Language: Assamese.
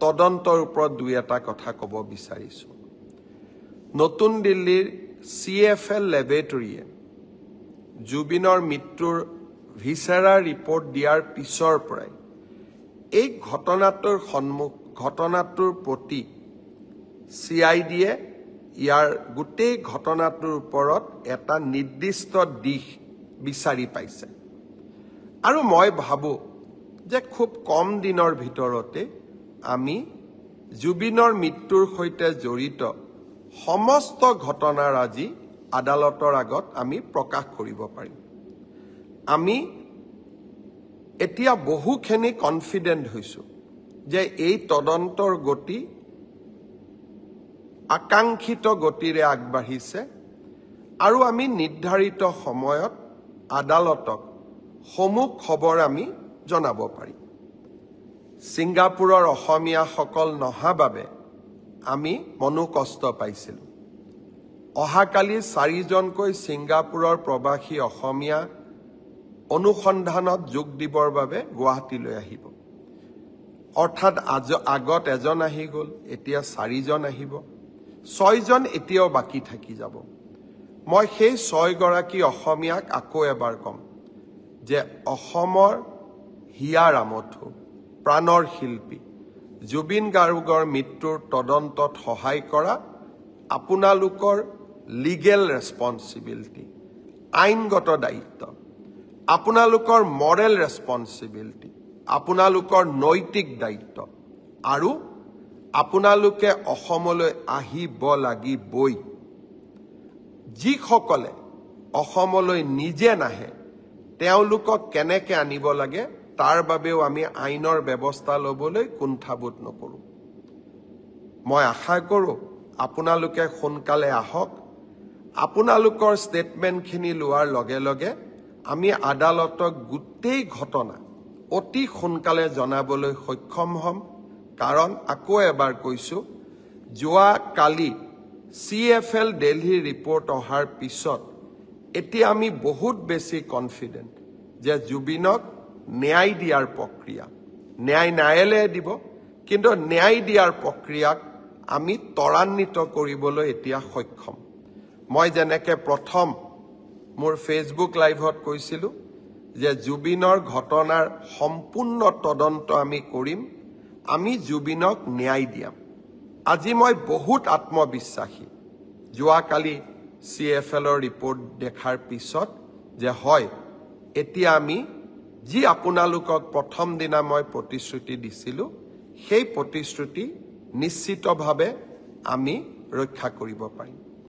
তদন্তৰ ওপৰত দুই এটা কথা ক'ব বিচাৰিছোঁ। নতুন দিল্লীৰ CFL লেবৰেটৰীয়ে জুবিনৰ মৃত্যুৰ ভিছেৰা ৰিপৰ্ট দিয়াৰ পিছৰ পৰাই এই ঘটনাটোৰ প্ৰতি CIDয়ে ইয়াৰ গোটেই ঘটনাটোৰ ওপৰত এটা নিৰ্দিষ্ট দিশ বিচাৰি পাইছে। আৰু মই ভাবোঁ যে খুব কম দিনৰ ভিতৰতে আমি জুবিনৰ মৃত্যুৰ সৈতে জড়িত সমস্ত ঘটনাৰ আজি আদালতৰ আগত আমি প্ৰকাশ কৰিব পাৰিম। আমি এতিয়া বহুখিনি কনফিডেণ্ট হৈছোঁ যে এই তদন্তৰ গতি আকাংক্ষিত গতিৰে আগবাঢ়িছে আৰু আমি নিৰ্ধাৰিত সময়ত আদালতক সমূহ খবৰ আমি জনাব পাৰিম। ছিংগাপুৰৰ অসমীয়াসকল নহা বাবে আমি মনোকষ্ট পাইছিলোঁ। অহাকালি 4জনকৈ ছিংগাপুৰৰ প্ৰৱাসী অসমীয়া অনুসন্ধানত যোগ দিবৰ বাবে গুৱাহাটীলৈ আহিব। অৰ্থাৎ আগত এজন আহি গ'ল, এতিয়া 4জন আহিব, 6জন এতিয়াও বাকী থাকি যাব। মই সেই 6গৰাকী অসমীয়াক আকৌ এবাৰ ক'ম যে অসমৰ হিয়া ৰামথু, প্ৰাণৰ শিল্পী জুবিন গাৰ্গৰ মৃত্যুৰ তদন্তত সহায় কৰা আপোনালোকৰ লিগেল ৰেছপন্সিবিলিটি, আইনগত দায়িত্ব, আপোনালোকৰ মৰেল ৰেছপন্সিবিলিটি, আপোনালোকৰ নৈতিক দায়িত্ব আৰু আপোনালোকে অসমলৈ আহিব লাগিবই। যিসকলে অসমলৈ নিজে নাহে তেওঁলোকক কেনেকৈ আনিব লাগে তাৰ বাবেও আমি আইনৰ ব্যৱস্থা ল'বলৈ কুণ্ঠাবোধ নকৰোঁ। মই আশা কৰোঁ আপোনালোকে সোনকালে আহক। আপোনালোকৰ ষ্টেটমেণ্টখিনি লোৱাৰ লগে লগে আমি আদালতক গোটেই ঘটনা অতি সোনকালে জনাবলৈ সক্ষম হ'ম। কাৰণ আকৌ এবাৰ কৈছোঁ, যোৱা কালি CFL দিল্লী ৰিপৰ্ট অহাৰ পিছত এতিয়া আমি বহুত বেছি কনফিডেণ্ট যে জুবিনক ন্যায় দিয়াৰ প্ৰক্ৰিয়া, ন্যায়ালয়ে দিব, কিন্তু ন্যায় দিয়াৰ প্ৰক্ৰিয়াক আমি ত্বৰান্বিত কৰিবলৈ এতিয়া সক্ষম। মই যেনেকৈ প্ৰথম মোৰ ফেচবুক লাইভত কৈছিলোঁ যে জুবিনৰ ঘটনাৰ সম্পূৰ্ণ তদন্ত আমি কৰিম, আমি জুবিনক ন্যায় দিয়াম। আজি মই বহুত আত্মবিশ্বাসী যোৱাকালি CFLৰ ৰিপৰ্ট দেখাৰ পিছত যে হয়, এতিয়া আমি যি আপোনালোকক প্ৰথম দিনা মই প্ৰতিশ্ৰুতি দিছিলোঁ সেই প্ৰতিশ্ৰুতি নিশ্চিতভাৱে আমি ৰক্ষা কৰিব পাৰিম।